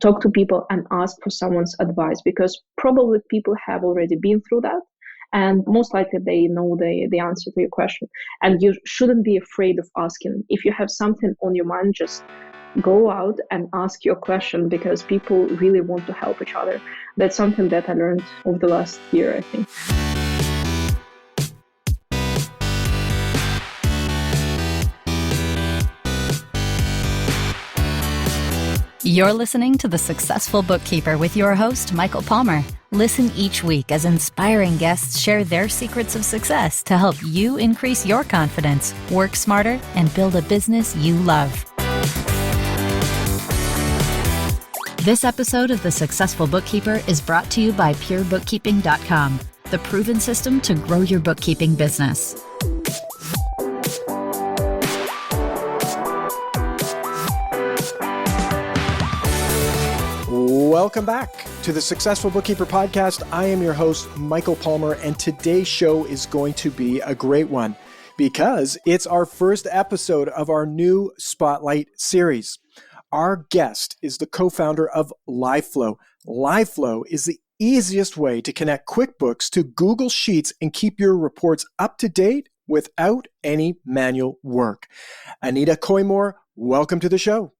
talk to people and ask for someone's advice, because probably people have already been through that. And most likely they know the answer to your question. And you shouldn't be afraid of asking. If you have something on your mind, just go out and ask your question, because people really want to help each other. That's something that I learned over the last year, I think. You're listening to The Successful Bookkeeper with your host, Michael Palmer. Listen each week as inspiring guests share their secrets of success to help you increase your confidence, work smarter, and build a business you love. This episode of The Successful Bookkeeper is brought to you by PureBookkeeping.com, the proven system to grow your bookkeeping business. Welcome back to the Successful Bookkeeper podcast. I am your host, Michael Palmer, and today's show is going to be a great one because it's our first episode of our new Spotlight series. Our guest is the co-founder of LiveFlow. LiveFlow is the easiest way to connect QuickBooks to Google Sheets and keep your reports up to date without any manual work. Anita Koimur, welcome to the show.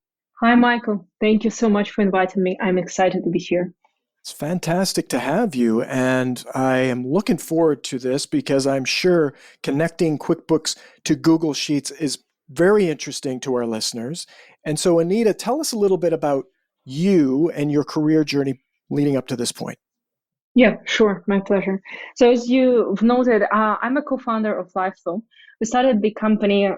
Hi, Michael. Thank you so much for inviting me. I'm excited to be here. It's fantastic to have you, and I am looking forward to this because I'm sure connecting QuickBooks to Google Sheets is very interesting to our listeners. And so, Anita, tell us a little bit about you and your career journey leading up to this point. Yeah, sure. My pleasure. So as you've noted, I'm a co-founder of LiveFlow. We started the company,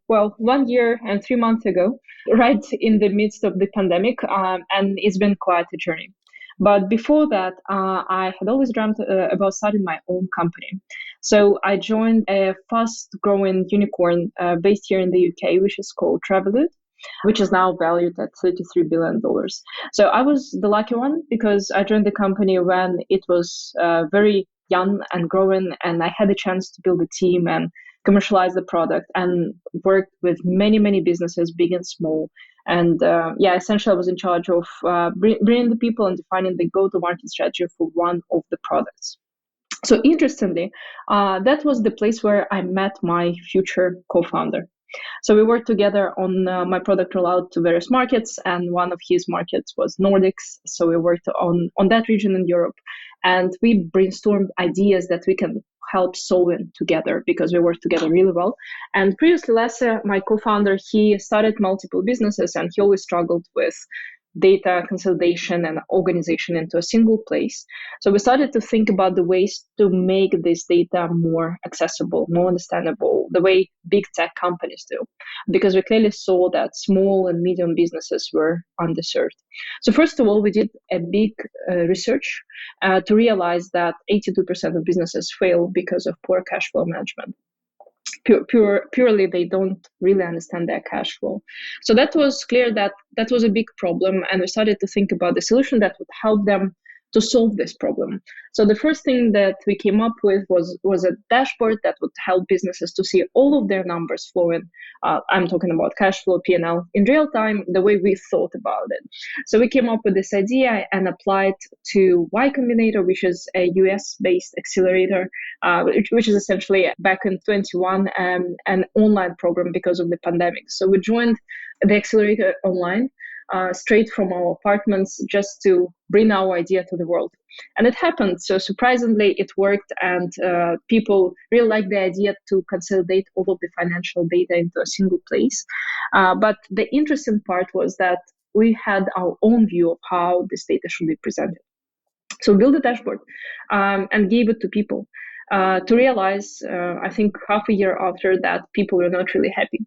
1 year and 3 months ago, right in the midst of the pandemic, and it's been quite a journey. But before that, I had always dreamt about starting my own company. So I joined a fast-growing unicorn based here in the UK, which is called Traveled, which is now valued at $33 billion. So I was the lucky one because I joined the company when it was very young and growing, and I had a chance to build a team and commercialize the product and worked with many, many businesses, big and small. And essentially I was in charge of bringing the people and defining the go-to-market strategy for one of the products. So interestingly, that was the place where I met my future co-founder. So we worked together on my product rollout to various markets, and one of his markets was Nordics. So we worked on that region in Europe, and we brainstormed ideas that we can help solving together because we worked together really well. And previously, Lasse, my co-founder, he started multiple businesses, and he always struggled with data consolidation and organization into a single place. So we started to think about the ways to make this data more accessible, more understandable, the way big tech companies do, because we clearly saw that small and medium businesses were underserved. So first of all, we did a big research to realize that 82% of businesses fail because of poor cash flow management. Purely they don't really understand their cash flow. So that was clear that was a big problem, and we started to think about the solution that would help them to solve this problem. So the first thing that we came up with was a dashboard that would help businesses to see all of their numbers flowing. I'm talking about cash flow, P&L, in real time, the way we thought about it. So we came up with this idea and applied to Y Combinator, which is a US-based accelerator, which is essentially back in 21 an online program because of the pandemic. So we joined the accelerator online, straight from our apartments, just to bring our idea to the world. And it happened. So surprisingly, it worked, and people really liked the idea to consolidate all of the financial data into a single place. But the interesting part was that we had our own view of how this data should be presented. So we built a dashboard and gave it to people to realize, I think half a year after that, people were not really happy.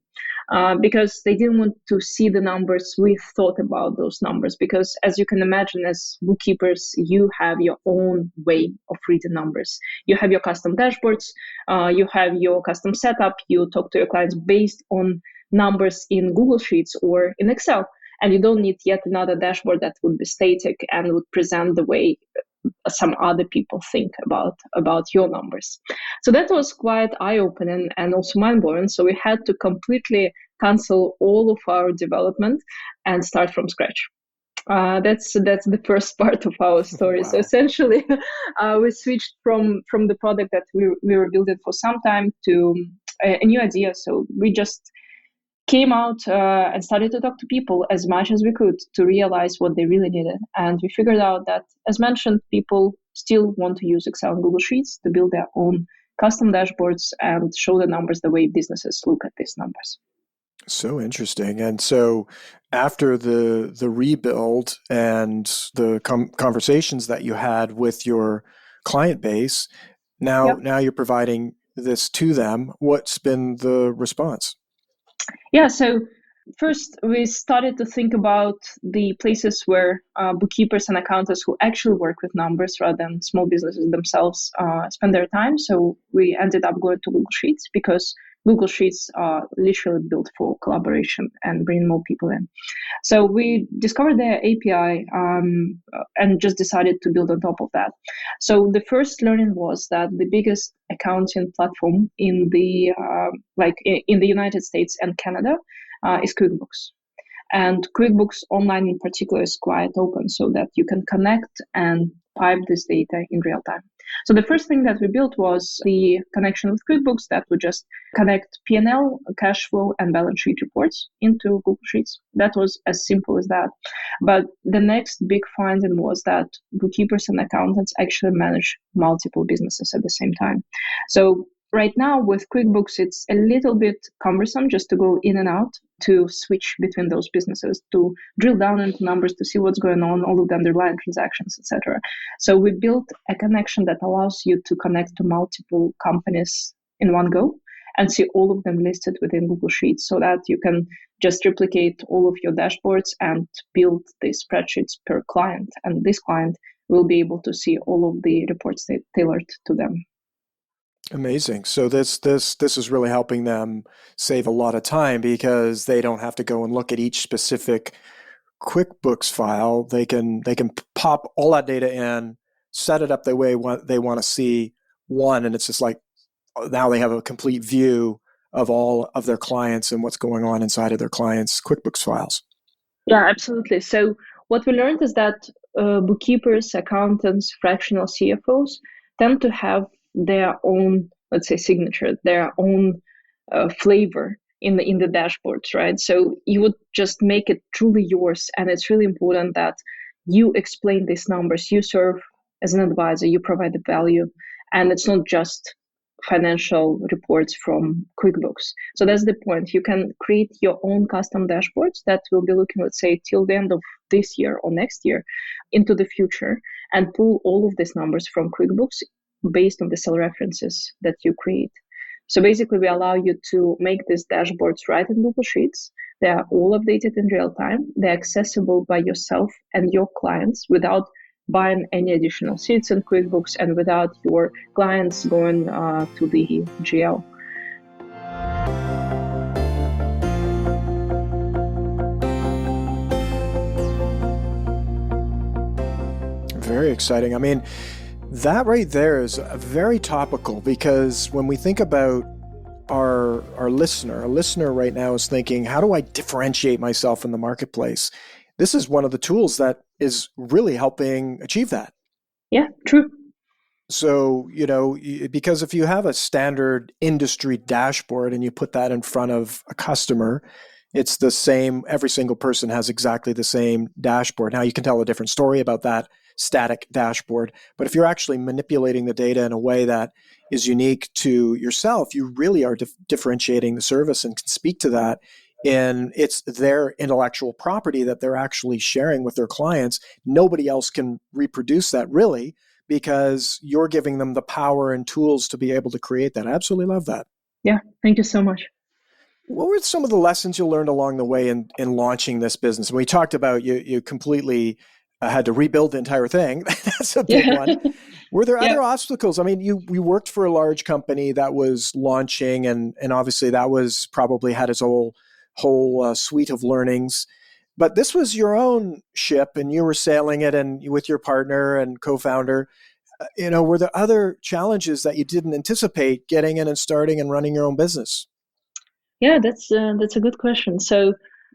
Because they didn't want to see the numbers we thought about those numbers. Because as you can imagine, as bookkeepers, you have your own way of reading numbers. You have your custom dashboards, you have your custom setup, you talk to your clients based on numbers in Google Sheets or in Excel. And you don't need yet another dashboard that would be static and would present the way some other people think about your numbers. So that was quite eye-opening and also mind-blowing. So we had to completely cancel all of our development and start from scratch. That's the first part of our story. So Wow. essentially, we switched from the product that we were building for some time to a new idea. So we just came out and started to talk to people as much as we could to realize what they really needed. And we figured out that, as mentioned, people still want to use Excel and Google Sheets to build their own custom dashboards and show the numbers the way businesses look at these numbers. So interesting. And so after the rebuild and the conversations that you had with your client base, Yep. now you're providing this to them. What's been the response? Yeah, so first we started to think about the places where bookkeepers and accountants who actually work with numbers rather than small businesses themselves spend their time. So we ended up going to Google Sheets because Google Sheets are literally built for collaboration and bringing more people in. So we discovered their API and just decided to build on top of that. So the first learning was that the biggest accounting platform in the in the United States and Canada is QuickBooks. And QuickBooks Online in particular is quite open so that you can connect and pipe this data in real time. So the first thing that we built was the connection with QuickBooks that would just connect P&L, cash flow, and balance sheet reports into Google Sheets. That was as simple as that. But the next big finding was that bookkeepers and accountants actually manage multiple businesses at the same time. So right now with QuickBooks, it's a little bit cumbersome just to go in and out, to switch between those businesses, to drill down into numbers, to see what's going on, all of the underlying transactions, etc. So we built a connection that allows you to connect to multiple companies in one go and see all of them listed within Google Sheets so that you can just replicate all of your dashboards and build the spreadsheets per client. And this client will be able to see all of the reports tailored to them. Amazing. So this is really helping them save a lot of time because they don't have to go and look at each specific QuickBooks file. They can pop all that data in, set it up the way they want to see one, and it's just like now they have a complete view of all of their clients and what's going on inside of their clients' QuickBooks files. Yeah, absolutely. So what we learned is that bookkeepers, accountants, fractional CFOs tend to have their own, let's say, signature, their own flavor in the dashboards, right? So you would just make it truly yours, and it's really important that you explain these numbers. You serve as an advisor, you provide the value, and it's not just financial reports from QuickBooks. So that's the point. You can create your own custom dashboards that will be looking, let's say, till the end of this year or next year into the future, and pull all of these numbers from QuickBooks based on the cell references that you create. So basically, we allow you to make these dashboards right in Google Sheets. They are all updated in real time. They're accessible by yourself and your clients without buying any additional seats in QuickBooks and without your clients going to the GL. Very exciting. I mean, that right there is very topical because when we think about our listener right now is thinking, how do I differentiate myself in the marketplace? This is one of the tools that is really helping achieve that. Yeah, true. So, because if you have a standard industry dashboard and you put that in front of a customer, it's the same. Every single person has exactly the same dashboard. Now, you can tell a different story about that static dashboard, but if you're actually manipulating the data in a way that is unique to yourself, you really are differentiating the service and can speak to that. And it's their intellectual property that they're actually sharing with their clients. Nobody else can reproduce that really because you're giving them the power and tools to be able to create that. I absolutely love that. Yeah, thank you so much. What were some of the lessons you learned along the way in launching this business? And we talked about you completely had to rebuild the entire thing. That's a big one. Were there other obstacles? I mean, we worked for a large company that was launching, and obviously that was probably had its whole suite of learnings. But this was your own ship, and you were sailing it, and with your partner and co-founder. Were there other challenges that you didn't anticipate getting in and starting and running your own business? Yeah, that's a good question. So,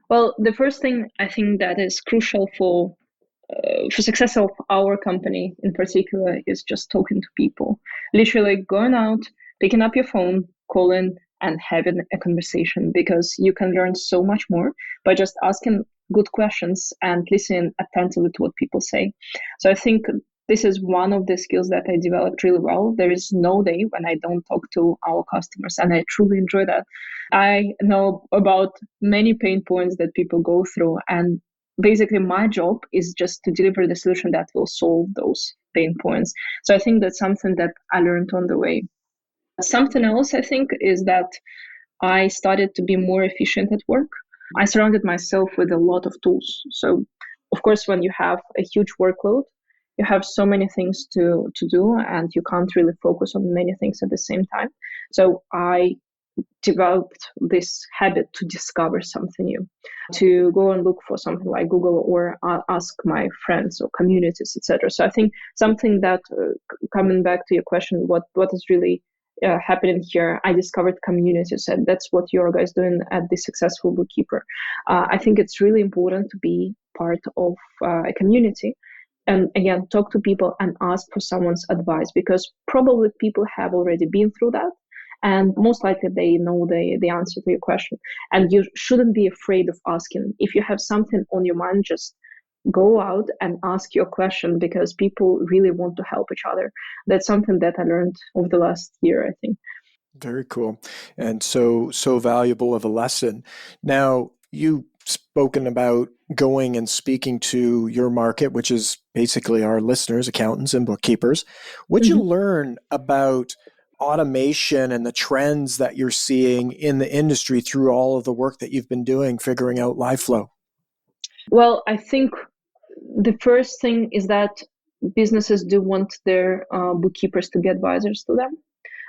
well, the first thing I think that is crucial for for success of our company in particular is just talking to people, literally going out, picking up your phone, calling, and having a conversation, because you can learn so much more by just asking good questions and listening attentively to what people say. So I think this is one of the skills that I developed really well. There is no day when I don't talk to our customers, and I truly enjoy that. I know about many pain points that people go through, and basically my job is just to deliver the solution that will solve those pain points. So I think that's something that I learned on the way. Something else I think is that I started to be more efficient at work. I surrounded myself with a lot of tools. So of course, when you have a huge workload, you have so many things to do, and you can't really focus on many things at the same time. So I developed this habit to discover something new, to go and look for something like Google, or ask my friends or communities, etc. So I think something that, coming back to your question, what is really happening here, I discovered communities, and that's what you guys doing at the Successful Bookkeeper. I think it's really important to be part of a community. And again, talk to people and ask for someone's advice, because probably people have already been through that. And most likely they know the answer to your question. And you shouldn't be afraid of asking. If you have something on your mind, just go out and ask your question, because people really want to help each other. That's something that I learned over the last year, I think. Very cool. And so valuable of a lesson. Now, you've spoken about going and speaking to your market, which is basically our listeners, accountants and bookkeepers. What'd you learn about automation and the trends that you're seeing in the industry through all of the work that you've been doing, figuring out LiveFlow? Well, I think the first thing is that businesses do want their bookkeepers to be advisors to them.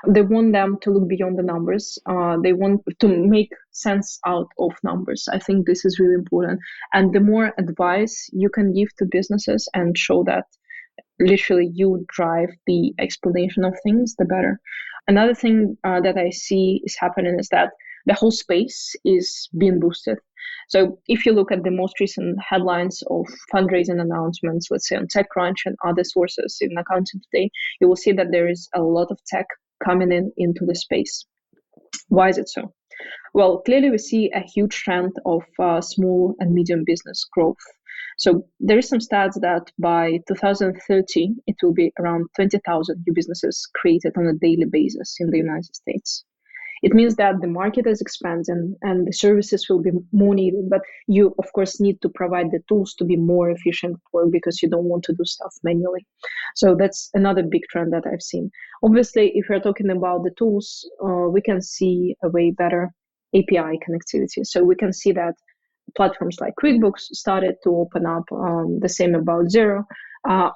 They want them to look beyond the numbers. They want to make sense out of numbers. I think this is really important. And the more advice you can give to businesses and show that literally you drive the explanation of things, the better. Another thing that I see is happening is that the whole space is being boosted. So if you look at the most recent headlines of fundraising announcements, let's say on TechCrunch and other sources in Accounting Today, you will see that there is a lot of tech coming into the space. Why is it so? Well, clearly we see a huge trend of small and medium business growth. So there is some stats that by 2030, it will be around 20,000 new businesses created on a daily basis in the United States. It means that the market is expanding and the services will be more needed, but you, of course, need to provide the tools to be more efficient at work, because you don't want to do stuff manually. So that's another big trend that I've seen. Obviously, if we're talking about the tools, we can see a way better API connectivity. So we can see that platforms like QuickBooks started to open up, the same about Xero.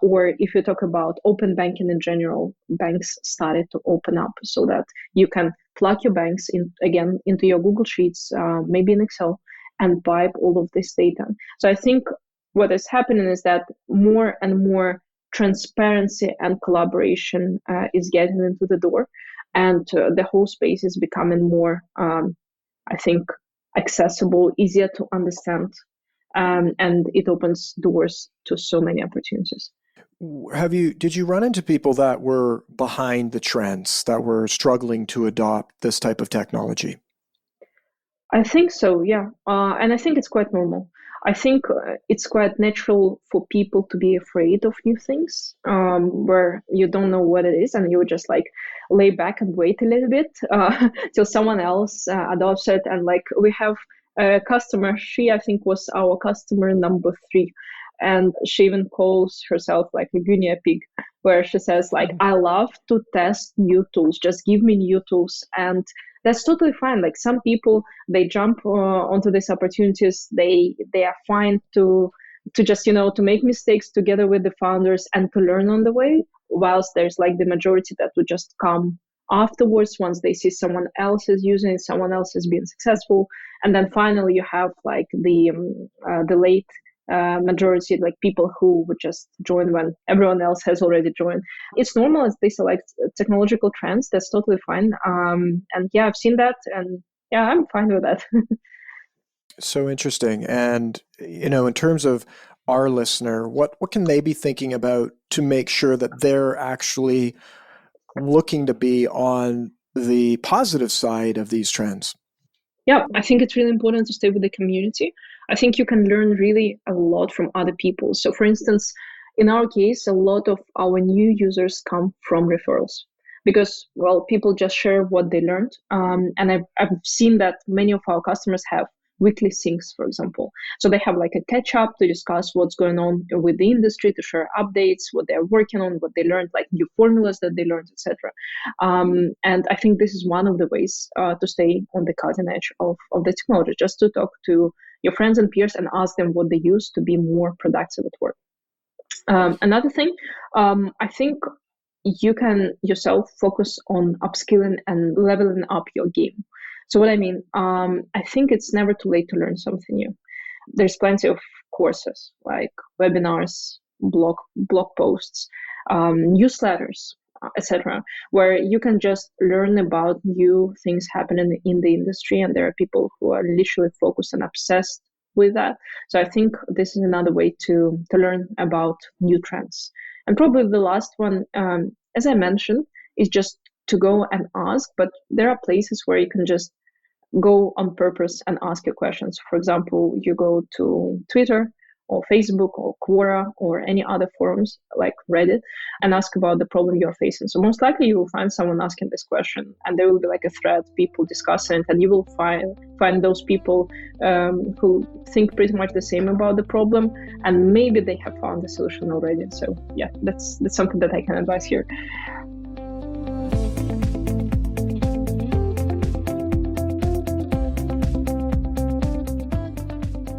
Or if you talk about open banking in general, banks started to open up so that you can plug your banks into your Google Sheets, maybe in Excel, and pipe all of this data. So I think what is happening is that more and more transparency and collaboration is getting into the door, and the whole space is becoming more, I think, accessible, easier to understand. And it opens doors to so many opportunities. Did you run into people that were behind the trends, that were struggling to adopt this type of technology? I think so, yeah. And I think it's quite normal. I think it's quite natural for people to be afraid of new things, where you don't know what it is, and you just like lay back and wait a little bit till someone else adopts it. And like we have a customer, she I think was our customer number 3, and she even calls herself like a guinea pig, where she says like, I love to test new tools, just give me new tools. And that's totally fine. Like some people, they jump onto these opportunities. They are fine to just, to make mistakes together with the founders and to learn on the way, whilst there's like the majority that would just come afterwards once they see someone else is using it, someone else is being successful. And then finally you have like the late majority, like people who would just join when everyone else has already joined. It's normal as they select technological trends. That's totally fine. And yeah, I've seen that, and yeah, I'm fine with that. So interesting. And, in terms of our listener, what can they be thinking about to make sure that they're actually looking to be on the positive side of these trends? Yeah, I think it's really important to stay with the community. I think you can learn really a lot from other people. So, for instance, in our case, a lot of our new users come from referrals because, well, people just share what they learned. And I've seen that many of our customers have weekly syncs, for example. So they have like a catch up to discuss what's going on with the industry, to share updates, what they're working on, what they learned, like new formulas that they learned, etc. And I think this is one of the ways to stay on the cutting edge of the technology, just to talk to your friends and peers and ask them what they use to be more productive at work. Another thing, I think you can yourself focus on upskilling and leveling up your game. So what I mean, I think it's never too late to learn something new. There's plenty of courses like webinars, blog posts, newsletters, etc., where you can just learn about new things happening in the industry, and there are people who are literally focused and obsessed with that. So I think this is another way to learn about new trends. And probably the last one, as I mentioned, is just to go and ask, but there are places where you can just go on purpose and ask your questions. For example, you go to Twitter or Facebook or Quora or any other forums like Reddit and ask about the problem you're facing. So most likely you will find someone asking this question, and there will be like a thread, people discussing it, and you will find those people who think pretty much the same about the problem, and maybe they have found the solution already. So yeah, that's something that I can advise here.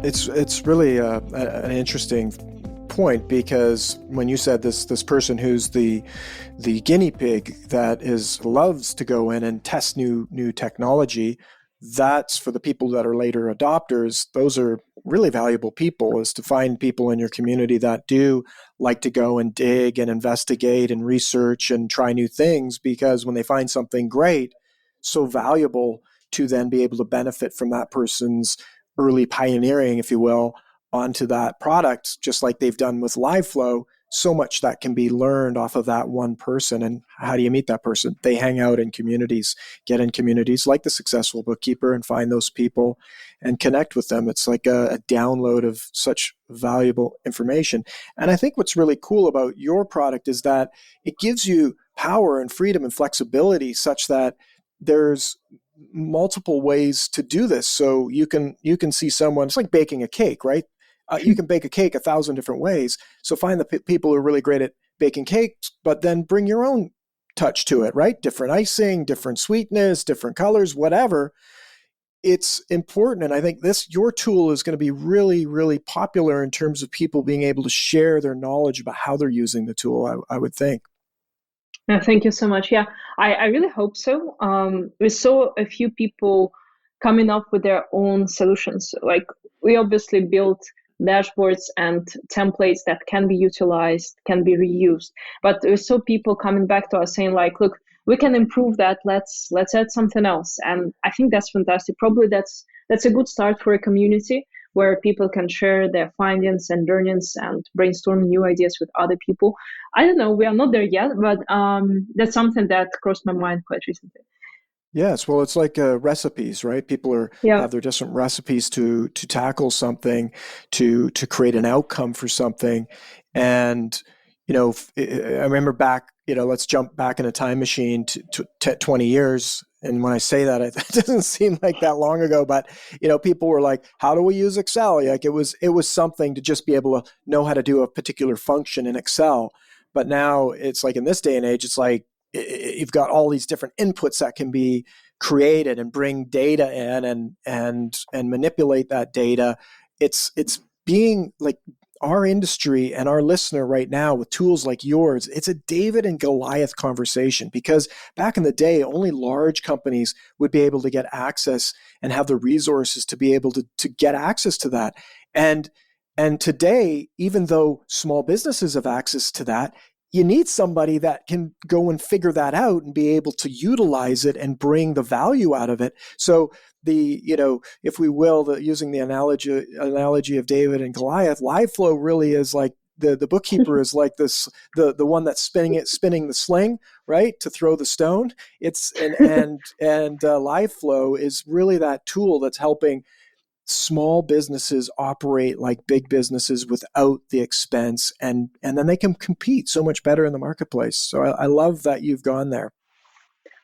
It's really an interesting point, because when you said this person who's the guinea pig that loves to go in and test new technology, that's for the people that are later adopters. Those are really valuable people, is to find people in your community that do like to go and dig and investigate and research and try new things, because when they find something great, so valuable to then be able to benefit from that person's early pioneering, if you will, onto that product, just like they've done with LiveFlow. So much that can be learned off of that one person. And how do you meet that person? They hang out in communities, get in communities like the Successful Bookkeeper, and find those people and connect with them. It's like a download of such valuable information. And I think what's really cool about your product is that it gives you power and freedom and flexibility, such that there's multiple ways to do this. So you can see someone, it's like baking a cake, right? You can bake a cake 1,000 different ways. So find the people who are really great at baking cakes, but then bring your own touch to it, right? Different icing, different sweetness, different colors, whatever. It's important. And I think your tool is going to be really, really popular in terms of people being able to share their knowledge about how they're using the tool, I would think. Yeah, thank you so much. Yeah, I really hope so. We saw a few people coming up with their own solutions. Like, we obviously built dashboards and templates that can be utilized, can be reused. But we saw people coming back to us saying like, look, we can improve that. Let's add something else. And I think that's fantastic. Probably that's a good start for a community where people can share their findings and learnings and brainstorm new ideas with other people. I don't know, we are not there yet, but that's something that crossed my mind quite recently. Yes, well, it's like recipes, right? People have their different recipes to tackle something, to create an outcome for something. And, I remember back, let's jump back in a time machine to 20 years. And when I say that, it doesn't seem like that long ago, but, people were like, how do we use Excel? Like it was something to just be able to know how to do a particular function in Excel. But now it's like, in this day and age, it's like, you've got all these different inputs that can be created and bring data in and manipulate that data. It's being like our industry and our listener right now with tools like yours. It's a David and Goliath conversation, because back in the day, only large companies would be able to get access and have the resources to be able to get access to that. And today, even though small businesses have access to that, you need somebody that can go and figure that out and be able to utilize it and bring the value out of it. So if we will, using the analogy of David and Goliath, LiveFlow really is like the bookkeeper is like this, the one that's spinning the sling, right, to throw the stone. It's and LiveFlow is really that tool that's helping small businesses operate like big businesses without the expense, and then they can compete so much better in the marketplace. So I love that you've gone there.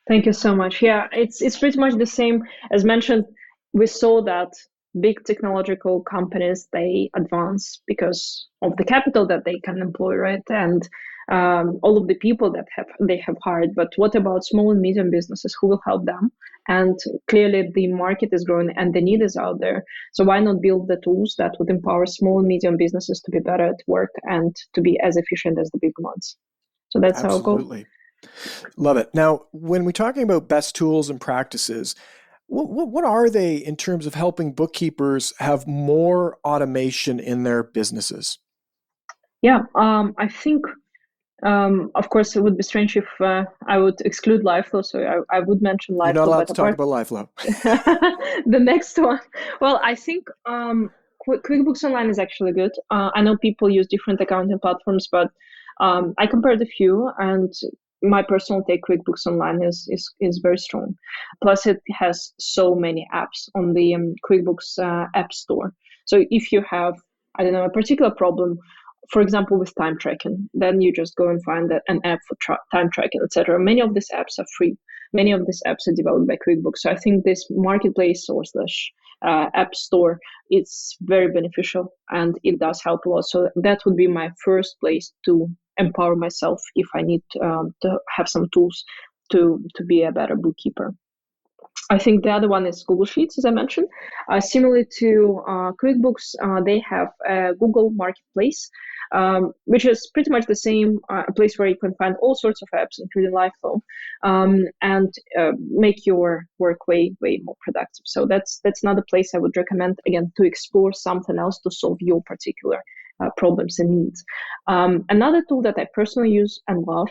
Thank you so much. Yeah, it's pretty much the same as mentioned. We saw that big technological companies, they advance because of the capital that they can employ, right? And all of the people that they have hired. But what about small and medium businesses? Who will help them? And clearly the market is growing and the need is out there. So why not build the tools that would empower small and medium businesses to be better at work and to be as efficient as the big ones? So that's our goal. Absolutely. Love it. Now, when we're talking about best tools and practices, what are they in terms of helping bookkeepers have more automation in their businesses? Yeah, I think, of course, it would be strange if I would exclude LiveFlow, so I would mention LiveFlow. You're not allowed to talk about LiveFlow. The next one. Well, I think QuickBooks Online is actually good. I know people use different accounting platforms, but I compared a few, and my personal take, QuickBooks Online is very strong. Plus, it has so many apps on the QuickBooks App Store. So if you have, I don't know, a particular problem, for example, with time tracking, then you just go and find an app for time tracking, etc. Many of these apps are free. Many of these apps are developed by QuickBooks. So I think this marketplace or / app store, it's very beneficial and it does help a lot. So that would be my first place to empower myself if I need to have some tools to be a better bookkeeper. I think the other one is Google Sheets, as I mentioned. Similarly to QuickBooks, they have a Google Marketplace, which is pretty much the same place where you can find all sorts of apps, including LiveFlow, and make your work way more productive. So that's another place I would recommend, again, to explore something else to solve your particular problems and needs. Another tool that I personally use and love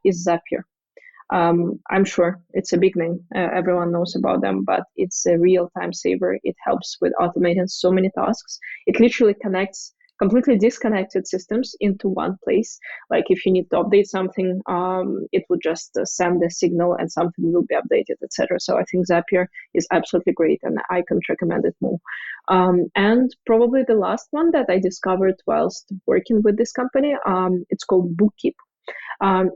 is Zapier. I'm sure it's a big name. Everyone knows about them, but it's a real time saver. It helps with automating so many tasks. It literally connects completely disconnected systems into one place. Like if you need to update something, it would just send a signal and something will be updated, etc. So I think Zapier is absolutely great and I can't recommend it more. And probably the last one that I discovered whilst working with this company, it's called Bookkeep.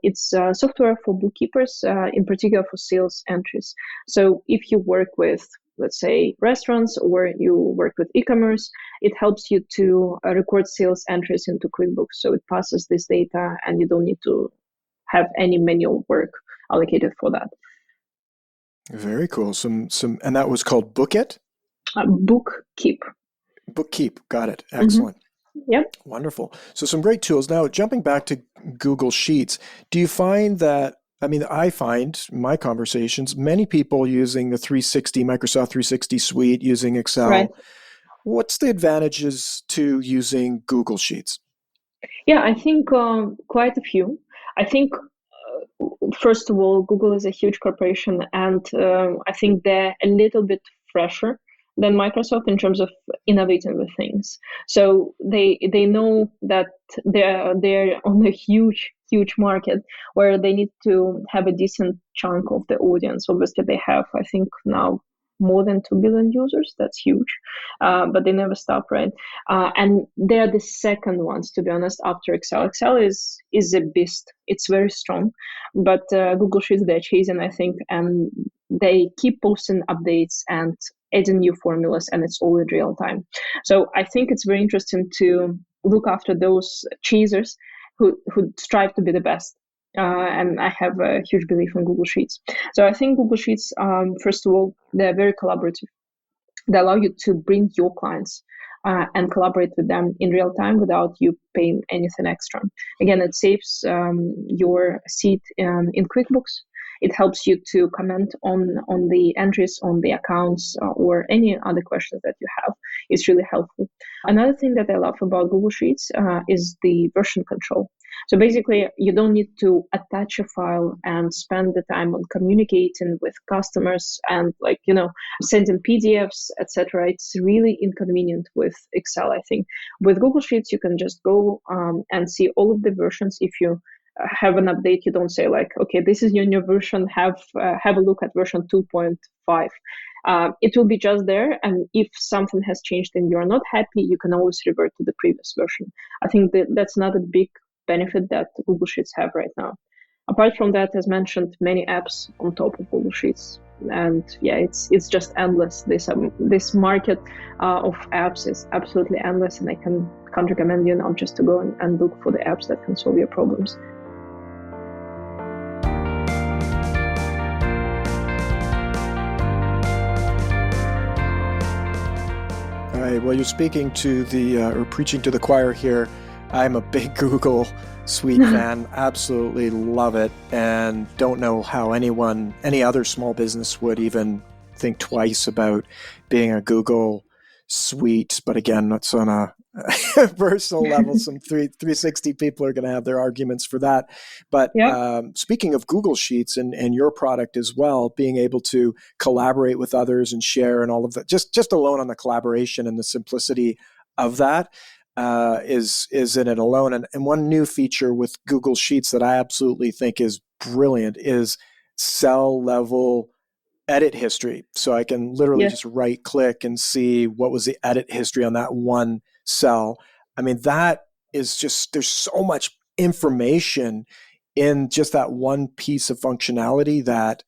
It's software for bookkeepers, in particular for sales entries. So if you work with, let's say, restaurants or you work with e-commerce, it helps you to record sales entries into QuickBooks. So it passes this data and you don't need to have any manual work allocated for that. Very cool. Some, and that was called Bookit? Bookkeep. Bookkeep. Got it. Excellent. Mm-hmm. Yep. Wonderful. So some great tools. Now, jumping back to Google Sheets, do you find that, I find in my conversations, many people using the Microsoft 360 suite, using Excel. Right. What's the advantages to using Google Sheets? Yeah, I think quite a few. I think, first of all, Google is a huge corporation, and I think they're a little bit fresher than Microsoft in terms of innovating with things. So they know that they're on a huge market where they need to have a decent chunk of the audience. Obviously, they have, I think now, more than 2 billion users. That's huge, but they never stop, right? And they're the second ones, to be honest, after Excel. Excel is a beast. It's very strong, but Google Sheets, they're chasing, I think, and they keep posting updates and adding new formulas, and it's all in real time. So I think it's very interesting to look after those chasers who strive to be the best. And I have a huge belief in Google Sheets. So I think Google Sheets, first of all, they're very collaborative. They allow you to bring your clients and collaborate with them in real time without you paying anything extra. Again, it saves your seat in QuickBooks. It helps you to comment on the entries on the accounts or any other questions that you have. It's really helpful. Another thing that I love about Google Sheets is the version control. So basically, you don't need to attach a file and spend the time on communicating with customers and sending PDFs, etc. It's really inconvenient with Excel, I think. With Google Sheets, you can just go and see all of the versions. If you have an update, you don't say okay, this is your new version, have a look at version 2.5. It will be just there, and if something has changed and you're not happy, you can always revert to the previous version. I think that's not a big benefit that Google Sheets have right now. Apart from that, as mentioned, many apps on top of Google Sheets, and it's just endless. This market of apps is absolutely endless, and I can't recommend you now just to go and look for the apps that can solve your problems. All right. Well, you're speaking to or preaching to the choir here. I'm a big Google Suite fan, absolutely love it, and don't know how any other small business would even think twice about being a Google Suite. But again, that's on a personal level. Some 360 people are going to have their arguments for that. But speaking of Google Sheets and your product as well, being able to collaborate with others and share and all of that, just alone on the collaboration and the simplicity of that, is in it alone. And one new feature with Google Sheets that I absolutely think is brilliant is cell level edit history. So I can literally just right click and see what was the edit history on that one cell. I mean, that is just, there's so much information in just that one piece of functionality that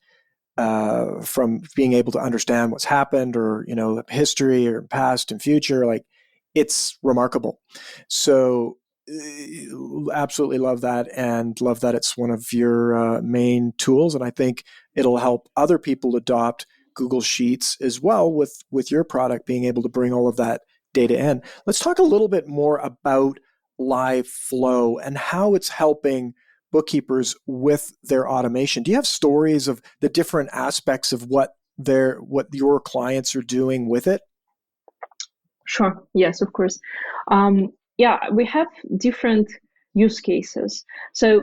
from being able to understand what's happened or, history or past and future, it's remarkable. So absolutely love that, and love that it's one of your main tools. And I think it'll help other people adopt Google Sheets as well with your product being able to bring all of that data in. Let's talk a little bit more about LiveFlow and how it's helping bookkeepers with their automation. Do you have stories of the different aspects of what your clients are doing with it? Sure. Yes, of course. We have different use cases. So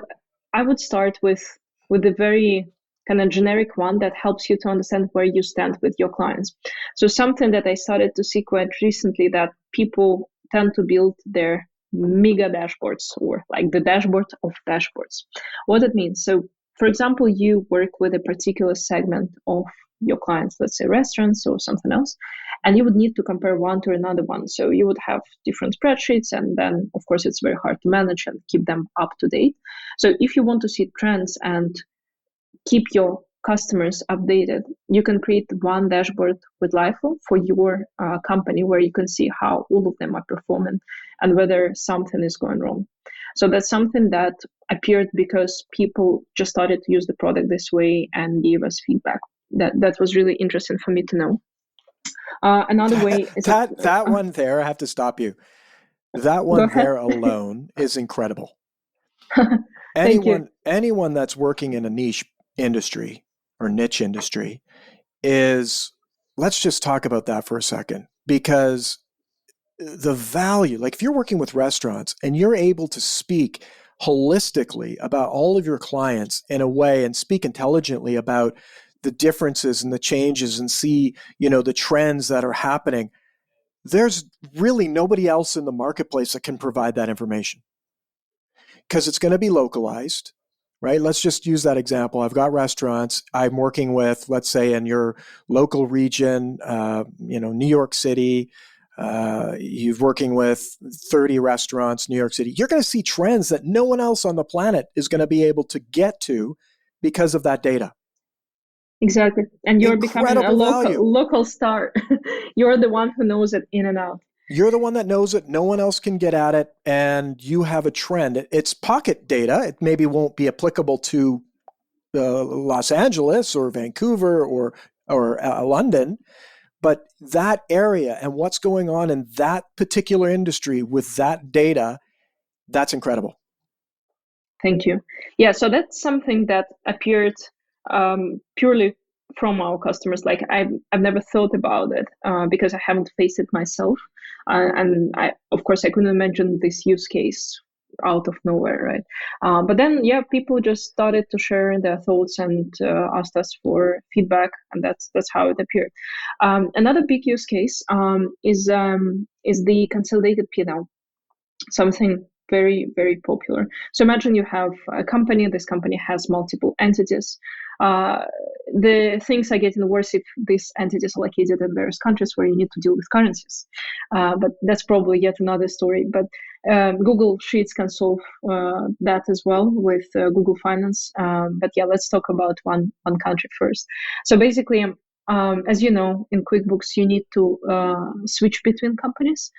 I would start with a very kind of generic one that helps you to understand where you stand with your clients. So something that I started to see quite recently, that people tend to build their mega dashboards, or like the dashboard of dashboards. What it means. So for example, you work with a particular segment of your clients, let's say restaurants or something else, and you would need to compare one to another one. So you would have different spreadsheets, and then of course it's very hard to manage and keep them up to date. So if you want to see trends and keep your customers updated, you can create one dashboard with LiveFlow for your company, where you can see how all of them are performing and whether something is going wrong. So that's something that appeared because people just started to use the product this way and gave us feedback. That was really interesting for me to know. Another way is that one there. I have to stop you. That one there alone is incredible. Anyone that's working in a niche industry or niche industry is, let's just talk about that for a second, because the value, if you're working with restaurants and you're able to speak holistically about all of your clients in a way and speak intelligently about the differences and the changes and see, the trends that are happening, there's really nobody else in the marketplace that can provide that information, because it's going to be localized, right? Let's just use that example. I've got restaurants I'm working with, let's say in your local region, New York City, you're working with 30 restaurants, New York City. You're going to see trends that no one else on the planet is going to be able to get to because of that data. Exactly. And you're becoming a local star. You're the one who knows it in and out. You're the one that knows it. No one else can get at it. And you have a trend. It's pocket data. It maybe won't be applicable to Los Angeles or Vancouver or London, but that area and what's going on in that particular industry with that data, that's incredible. Thank you. Yeah, so that's something that appeared purely from our customers. Like I've never thought about it because I haven't faced it myself, and of course I couldn't imagine this use case out of nowhere, right? But then people just started to share their thoughts and asked us for feedback, and that's how it appeared. Another big use case is the consolidated P&L, something very, very popular. So imagine you have a company. This company has multiple entities. The things are getting worse if these entities are located in various countries where you need to deal with currencies. But that's probably yet another story. But Google Sheets can solve that as well with Google Finance. But let's talk about one country first. So basically, as you know, in QuickBooks, you need to switch between companies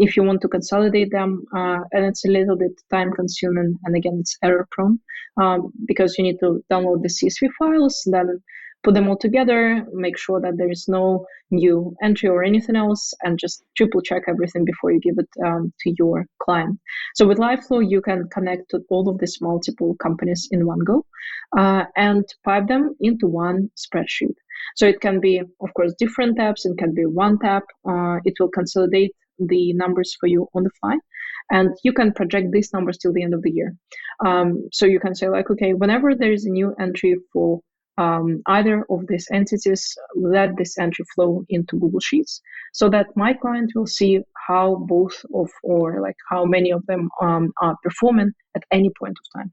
if you want to consolidate them, and it's a little bit time consuming, and again it's error prone because you need to download the CSV files, then put them all together, make sure that there is no new entry or anything else, and just triple check everything before you give it to your client. So with LiveFlow, you can connect to all of these multiple companies in one go and pipe them into one spreadsheet. So it can be, of course, different tabs. It can be one tab. It will consolidate the numbers for you on the fly, and you can project these numbers till the end of the year. So you can say like, okay, whenever there is a new entry for either of these entities, let this entry flow into Google Sheets so that my client will see how both of, or like how many of them are performing at any point of time.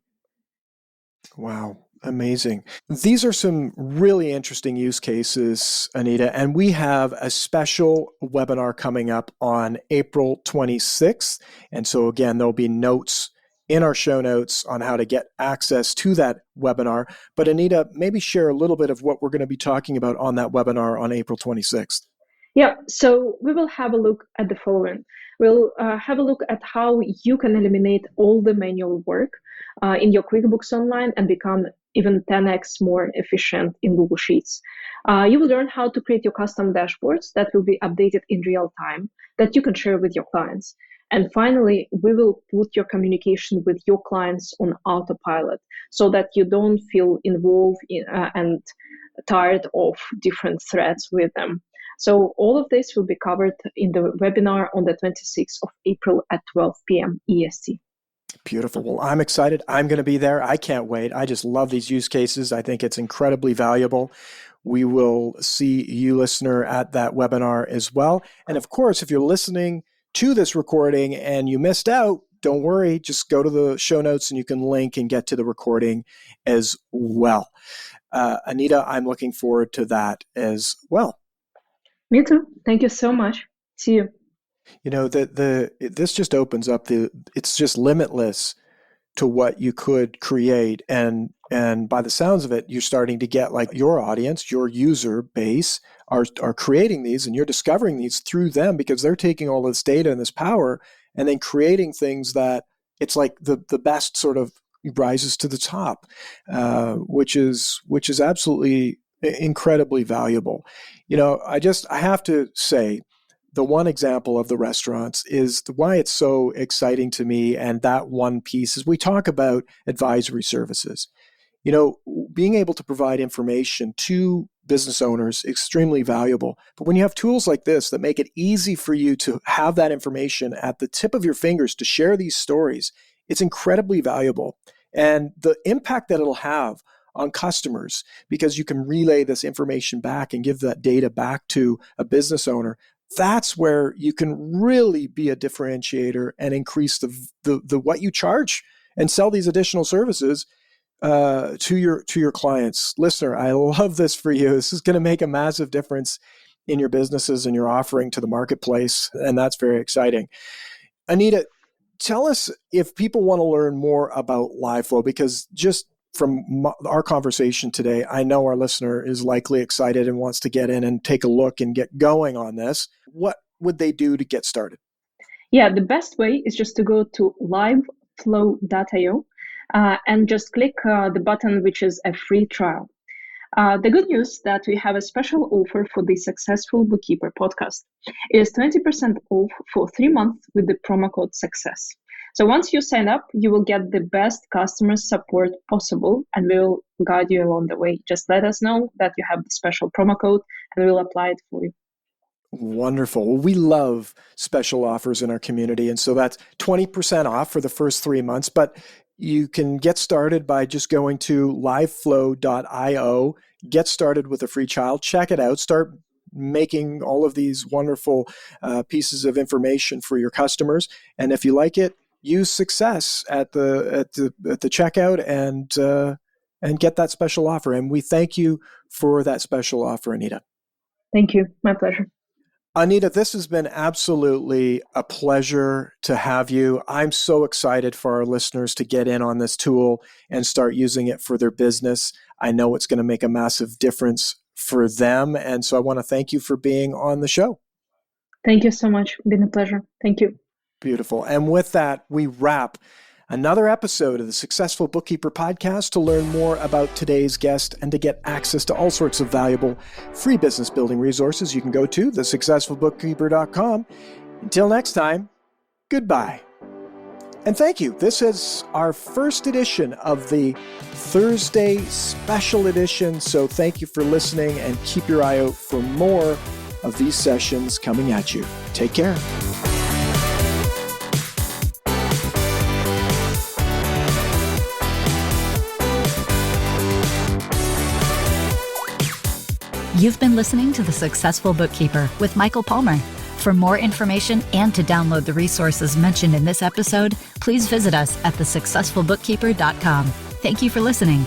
Wow. Amazing. These are some really interesting use cases, Anita, and we have a special webinar coming up on April 26th. And so again, there'll be notes in our show notes on how to get access to that webinar. But Anita, maybe share a little bit of what we're going to be talking about on that webinar on April 26th. Yeah, so we will have a look at the following. We'll have a look at how you can eliminate all the manual work in your QuickBooks Online and become even 10x more efficient in Google Sheets. You will learn how to create your custom dashboards that will be updated in real time that you can share with your clients. And finally, we will put your communication with your clients on autopilot so that you don't feel involved and tired of different threads with them. So all of this will be covered in the webinar on the 26th of April at 12 p.m. EST. Beautiful. Well, I'm excited. I'm going to be there. I can't wait. I just love these use cases. I think it's incredibly valuable. We will see you, listener, at that webinar as well. And of course, if you're listening to this recording and you missed out, don't worry. Just go to the show notes and you can link and get to the recording as well. Anita, I'm looking forward to that as well. Me too. Thank you so much. See you. You know, this just opens up it's just limitless to what you could create. And by the sounds of it, you're starting to get like your audience, your user base are creating these, and you're discovering these through them because they're taking all this data and this power and then creating things that it's like the best sort of rises to the top, which is absolutely incredibly valuable. You know, I have to say, the one example of the restaurants is why it's so exciting to me. And that one piece is we talk about advisory services. You know, being able to provide information to business owners, extremely valuable. But when you have tools like this that make it easy for you to have that information at the tip of your fingers to share these stories, it's incredibly valuable. And the impact that it'll have on customers, because you can relay this information back and give that data back to a business owner, that's where you can really be a differentiator and increase the what you charge and sell these additional services to your clients. Listener, I love this for you. This is going to make a massive difference in your businesses and your offering to the marketplace, and that's very exciting. Anita, tell us if people want to learn more about LiveFlow, because just from our conversation today, I know our listener is likely excited and wants to get in and take a look and get going on this. What would they do to get started? Yeah, the best way is just to go to liveflow.io and just click the button, which is a free trial. The good news that we have a special offer for the Successful Bookkeeper podcast. It is 20% off for 3 months with the promo code SUCCESS. So once you sign up, you will get the best customer support possible, and we will guide you along the way. Just let us know that you have the special promo code, and we'll apply it for you. Wonderful. Well, we love special offers in our community. And so that's 20% off for the first 3 months, but you can get started by just going to liveflow.io, get started with a free trial, check it out, start making all of these wonderful pieces of information for your customers. And if you like it, use success at the checkout and get that special offer. And we thank you for that special offer, Anita. Thank you. My pleasure. Anita, this has been absolutely a pleasure to have you. I'm so excited for our listeners to get in on this tool and start using it for their business. I know it's going to make a massive difference for them. And so I want to thank you for being on the show. Thank you so much. It's been a pleasure. Thank you. Beautiful. And with that, we wrap another episode of the Successful Bookkeeper podcast. To learn more about today's guest and to get access to all sorts of valuable free business building resources, you can go to thesuccessfulbookkeeper.com. Until next time, goodbye. And thank you. This is our first edition of the Thursday special edition. So thank you for listening, and keep your eye out for more of these sessions coming at you. Take care. You've been listening to The Successful Bookkeeper with Michael Palmer. For more information and to download the resources mentioned in this episode, please visit us at thesuccessfulbookkeeper.com. Thank you for listening.